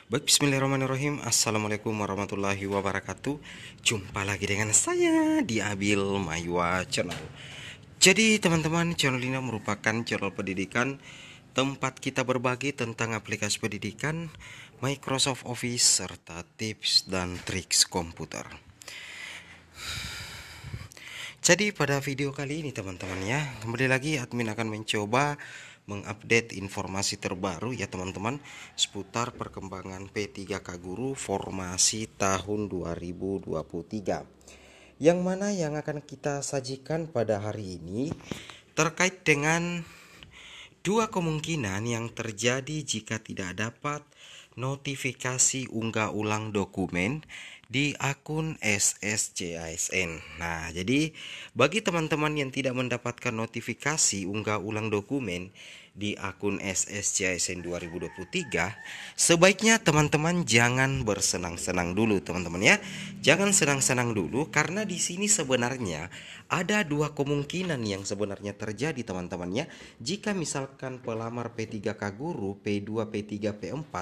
Baik, bismillahirrahmanirrahim. Assalamualaikum warahmatullahi wabarakatuh. Jumpa lagi dengan saya di Abil Maywa Channel. Jadi teman-teman, channel ini merupakan channel pendidikan, tempat kita berbagi tentang aplikasi pendidikan, Microsoft Office, serta tips dan triks komputer. Jadi pada video kali ini teman-teman ya, kembali lagi admin akan mencoba mengupdate informasi terbaru ya teman-teman, seputar perkembangan P3K Guru formasi tahun 2023. Yang mana yang akan kita sajikan pada hari ini terkait dengan dua kemungkinan yang terjadi jika tidak dapat notifikasi unggah ulang dokumen di akun SSCASN. Nah, jadi bagi teman-teman yang tidak mendapatkan notifikasi unggah ulang dokumen di akun SSCASN 2023, sebaiknya teman-teman jangan bersenang-senang dulu teman-teman ya. Jangan senang-senang dulu, karena di sini sebenarnya ada dua kemungkinan yang sebenarnya terjadi teman-teman ya. Jika misalkan pelamar P3K Guru P2, P3, P4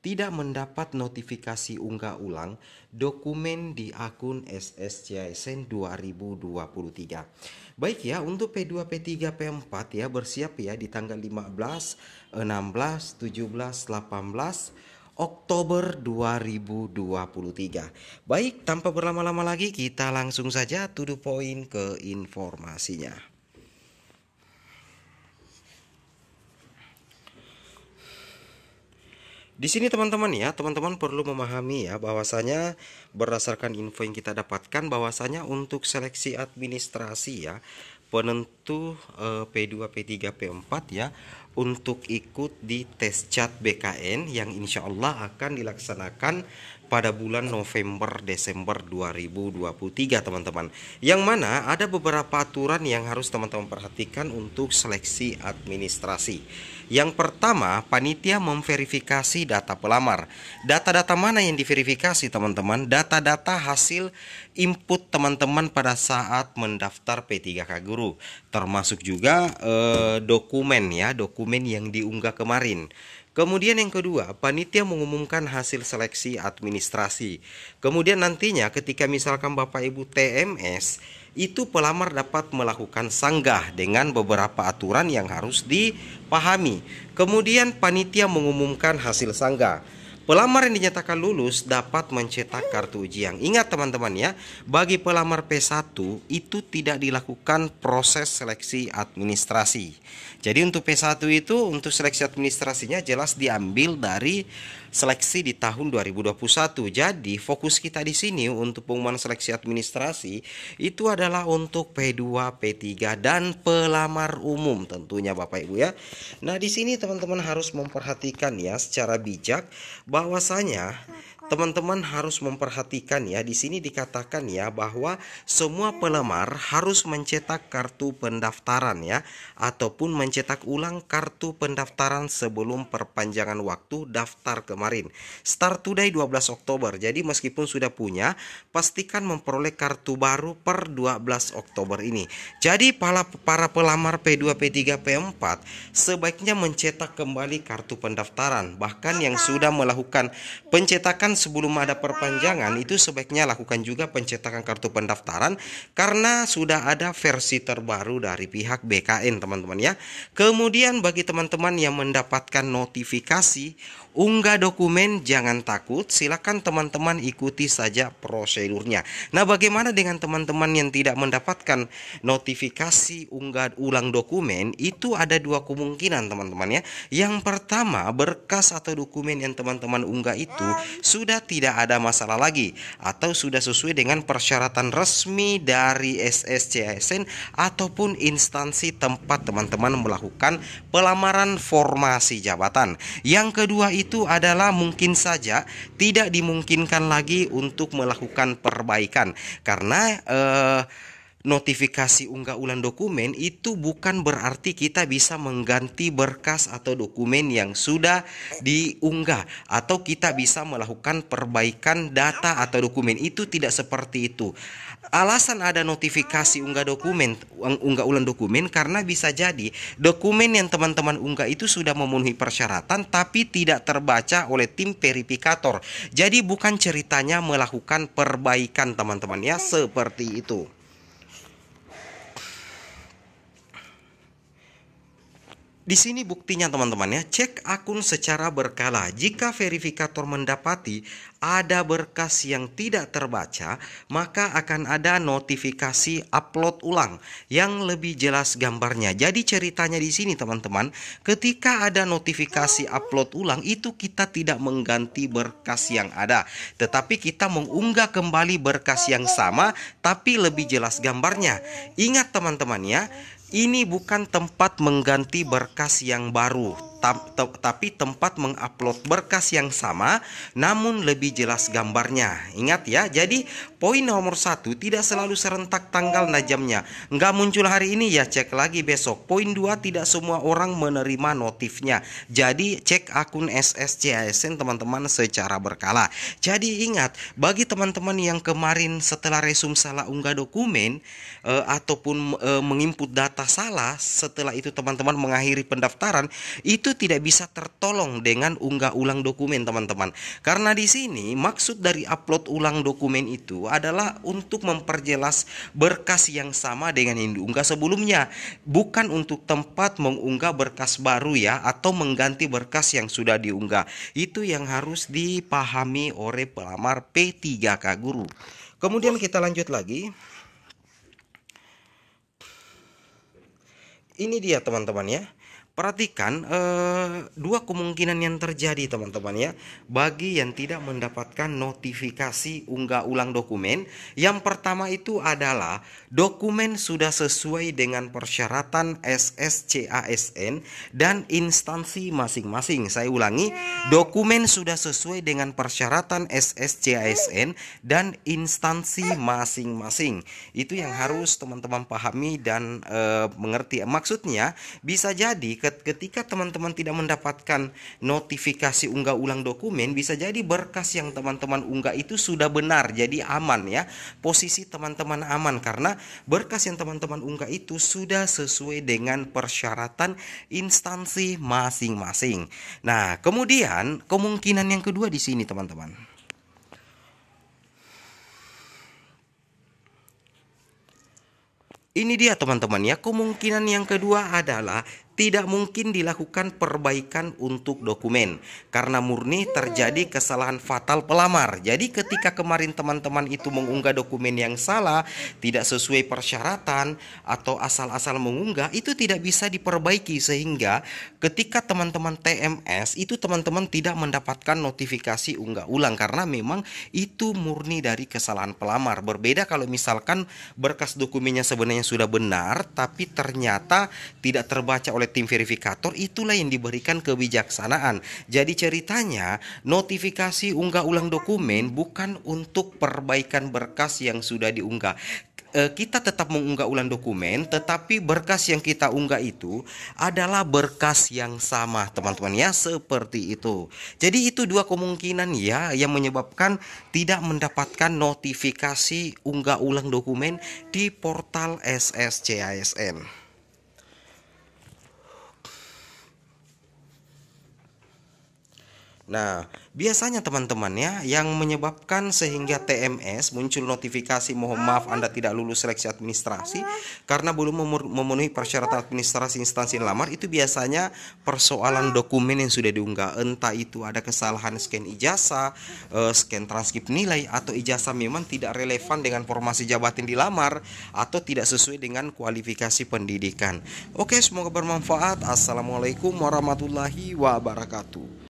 tidak mendapat notifikasi unggah ulang dokumen di akun SSCASN 2023. Baik ya, untuk P2, P3, P4 ya, bersiap ya di tanggal 15, 16, 17, 18 Oktober 2023. Baik, tanpa berlama-lama lagi kita langsung saja to the point ke informasinya. Di sini teman-teman ya, teman-teman perlu memahami ya bahwasanya berdasarkan info yang kita dapatkan bahwasanya untuk seleksi administrasi ya, penentu P2, P3, P4 ya, untuk ikut di tes CAT BKN yang insya Allah akan dilaksanakan pada bulan November Desember 2023 teman-teman. Yang mana ada beberapa aturan yang harus teman-teman perhatikan untuk seleksi administrasi. Yang pertama, panitia memverifikasi data pelamar. Data-data mana yang diverifikasi teman-teman? Data-data hasil input teman-teman pada saat mendaftar P3K Guru, termasuk juga dokumen ya, dokumen yang diunggah kemarin. Kemudian yang kedua, panitia mengumumkan hasil seleksi administrasi. Kemudian nantinya ketika misalkan Bapak Ibu TMS, itu pelamar dapat melakukan sanggah dengan beberapa aturan yang harus dipahami. Kemudian panitia mengumumkan hasil sanggah. Pelamar yang dinyatakan lulus dapat mencetak kartu ujian. Ingat teman-teman ya, bagi pelamar P1 itu tidak dilakukan proses seleksi administrasi. Jadi untuk P1 itu untuk seleksi administrasinya jelas diambil dari seleksi di tahun 2021. Jadi fokus kita di sini untuk pengumuman seleksi administrasi itu adalah untuk P2, P3 dan pelamar umum tentunya Bapak Ibu ya. Nah, di sini teman-teman harus memperhatikan ya secara bijak bahwasanya teman-teman harus memperhatikan ya, di sini dikatakan ya bahwa semua pelamar harus mencetak kartu pendaftaran ya, ataupun mencetak ulang kartu pendaftaran sebelum perpanjangan waktu daftar kemarin. Start today 12 Oktober. Jadi meskipun sudah punya, pastikan memperoleh kartu baru per 12 Oktober ini. Jadi para pelamar P2, P3, P4 sebaiknya mencetak kembali kartu pendaftaran. Bahkan yang sudah melakukan pencetakan sebelum ada perpanjangan itu sebaiknya lakukan juga pencetakan kartu pendaftaran, karena sudah ada versi terbaru dari pihak BKN teman-teman ya. Kemudian bagi teman-teman yang mendapatkan notifikasi unggah dokumen, jangan takut, silakan teman-teman ikuti saja prosedurnya. Nah, bagaimana dengan teman-teman yang tidak mendapatkan notifikasi unggah ulang dokumen? Itu ada dua kemungkinan teman-teman ya. Yang pertama, berkas atau dokumen yang teman-teman unggah itu sudah tidak ada masalah lagi, atau sudah sesuai dengan persyaratan resmi dari SSCASN ataupun instansi tempat teman-teman melakukan pelamaran formasi jabatan. Yang kedua itu adalah mungkin saja tidak dimungkinkan lagi untuk melakukan perbaikan, karena notifikasi unggah ulang dokumen itu bukan berarti kita bisa mengganti berkas atau dokumen yang sudah diunggah, atau kita bisa melakukan perbaikan data atau dokumen. Itu tidak seperti itu. Alasan ada notifikasi unggah ulang dokumen karena bisa jadi dokumen yang teman-teman unggah itu sudah memenuhi persyaratan tapi tidak terbaca oleh tim verifikator. Jadi bukan ceritanya melakukan perbaikan, teman-teman ya, seperti itu. Di sini buktinya, teman-teman ya, cek akun secara berkala. Jika verifikator mendapati ada berkas yang tidak terbaca, maka akan ada notifikasi upload ulang yang lebih jelas gambarnya. Jadi ceritanya di sini, teman-teman, ketika ada notifikasi upload ulang itu kita tidak mengganti berkas yang ada, tetapi kita mengunggah kembali berkas yang sama tapi lebih jelas gambarnya. Ingat, teman-teman ya, ini bukan tempat mengganti berkas yang baru, tapi tempat mengupload berkas yang sama namun lebih jelas gambarnya. Ingat ya, jadi poin nomor 1, tidak selalu serentak tanggal dan jamnya. Nggak muncul hari ini ya cek lagi besok. Poin 2, tidak semua orang menerima notifnya. Jadi cek akun SSCASN teman-teman secara berkala. Jadi ingat, bagi teman-teman yang kemarin setelah resum salah unggah dokumen ataupun menginput data salah, setelah itu teman-teman mengakhiri pendaftaran, itu tidak bisa tertolong dengan unggah ulang dokumen, teman-teman. Karena di sini maksud dari upload ulang dokumen itu adalah untuk memperjelas berkas yang sama dengan yang diunggah sebelumnya, bukan untuk tempat mengunggah berkas baru ya, atau mengganti berkas yang sudah diunggah. Itu yang harus dipahami oleh pelamar P3K Guru. Kemudian kita lanjut lagi. Ini dia, teman-teman ya. Perhatikan dua kemungkinan yang terjadi, teman-teman ya, bagi yang tidak mendapatkan notifikasi unggah ulang dokumen. Yang pertama itu adalah dokumen sudah sesuai dengan persyaratan SSCASN dan instansi masing-masing. Saya ulangi, dokumen sudah sesuai dengan persyaratan SSCASN dan instansi masing-masing. Itu yang harus teman-teman pahami dan mengerti. Maksudnya bisa jadi ketika teman-teman tidak mendapatkan notifikasi unggah ulang dokumen, bisa jadi berkas yang teman-teman unggah itu sudah benar, jadi aman ya. Posisi teman-teman aman karena berkas yang teman-teman unggah itu sudah sesuai dengan persyaratan instansi masing-masing. Nah, kemudian kemungkinan yang kedua di sini, teman-teman. Ini dia, teman-teman ya, kemungkinan yang kedua adalah tidak mungkin dilakukan perbaikan untuk dokumen karena murni terjadi kesalahan fatal pelamar. Jadi ketika kemarin teman-teman itu mengunggah dokumen yang salah, tidak sesuai persyaratan atau asal-asal mengunggah, itu tidak bisa diperbaiki, sehingga ketika teman-teman TMS itu teman-teman tidak mendapatkan notifikasi unggah ulang karena memang itu murni dari kesalahan pelamar. Berbeda kalau misalkan berkas dokumennya sebenarnya sudah benar tapi ternyata tidak terbaca oleh tim verifikator, itulah yang diberikan kebijaksanaan. Jadi ceritanya notifikasi unggah ulang dokumen bukan untuk perbaikan berkas yang sudah diunggah. Kita tetap mengunggah ulang dokumen, tetapi berkas yang kita unggah itu adalah berkas yang sama, teman-teman ya, seperti itu. Jadi itu dua kemungkinan ya yang menyebabkan tidak mendapatkan notifikasi unggah ulang dokumen di portal SSCASN. Nah, biasanya teman-teman ya yang menyebabkan sehingga TMS muncul notifikasi mohon maaf Anda tidak lulus seleksi administrasi karena belum memenuhi persyaratan administrasi instansi lamar, itu biasanya persoalan dokumen yang sudah diunggah. Entah itu ada kesalahan scan ijazah, scan transkrip nilai, atau ijazah memang tidak relevan dengan formasi jabatan dilamar atau tidak sesuai dengan kualifikasi pendidikan. Oke, semoga bermanfaat. Assalamualaikum warahmatullahi wabarakatuh.